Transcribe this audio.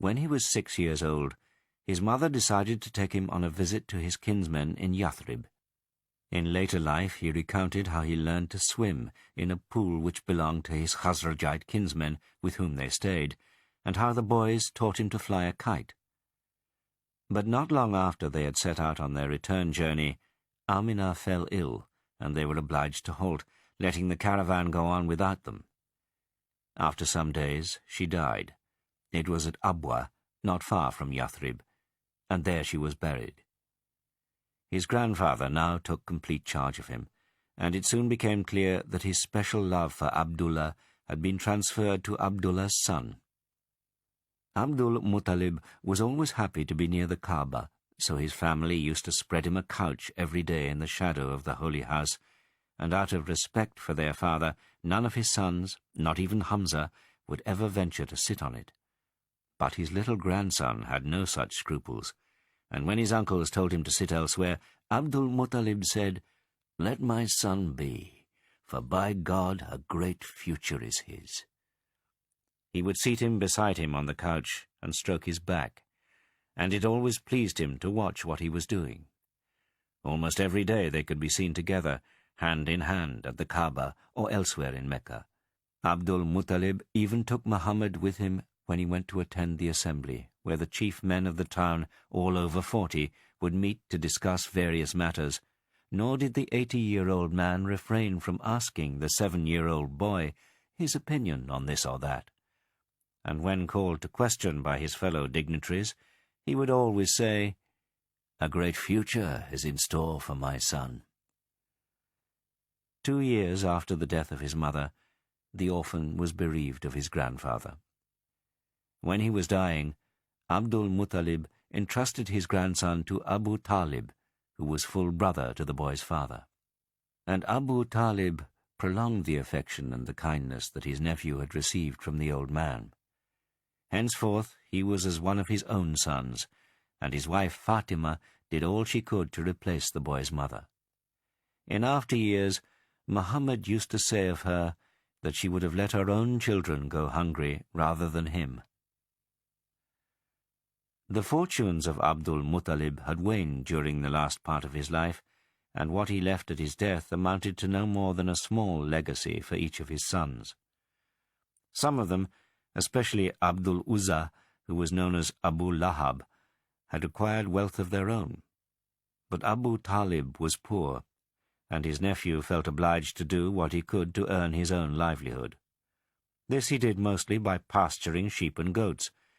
When he was 6 years old, his mother decided to take him on a visit to his kinsmen in Yathrib. In later life, he recounted how he learned to swim in a pool which belonged to his Khazrajite kinsmen with whom they stayed, and how the boys taught him to fly a kite. But not long after they had set out on their return journey, AMINAH fell ill, and they were obliged to halt, letting the caravan go on without them. After some days, she died. It was at Abwa, not far from Yathrib, and there she was buried. His grandfather now took complete charge of him, and it soon became clear that his special love for Abdullah had been transferred to Abdullah's son. ABDUL was always happy to be near the Kaaba, so his family used to spread him a couch every day in the shadow of the holy house, and out of respect for their father, none of his sons, not even Hamza, would ever venture to sit on it. But his little grandson had no such scruples, and when his uncles told him to sit elsewhere, ABDUL said, "Let my son be, for by God a great future is his." He would seat him beside him on the couch and stroke his back, and it always pleased him to watch what he was doing. Almost every day they could be seen together, hand in hand, at the Kaaba or elsewhere in Mecca. ABDUL even took Muhammad with him when he went to attend the assembly, where the chief men of the town, all over 40, would meet to discuss various matters, nor did the 80-year-old man refrain from asking the 7-year-old boy his opinion on this or that. And when called to question by his fellow dignitaries, he would always say, "A great future is in store for my son." 2 years after the death of his mother, the orphan was bereaved of his grandfather. When he was dying, ABDUL entrusted his grandson to Abu Talib, who was full brother to the boy's father. And Abu Talib prolonged the affection and the kindness that his nephew had received from the old man. Henceforth he was as one of his own sons, and his wife Fatima did all she could to replace the boy's mother. In after years, Muhammad used to say of her that she would have let her own children go hungry rather than him. The fortunes of ABDUL had waned during the last part of his life, and what he left at his death amounted to no more than a small legacy for each of his sons. Some of them, especially Abdul Uzza, who was known as Abu Lahab, had acquired wealth of their own. But Abu Talib was poor, and his nephew felt obliged to do what he could to earn his own livelihood. This he did mostly by pasturing sheep and goats,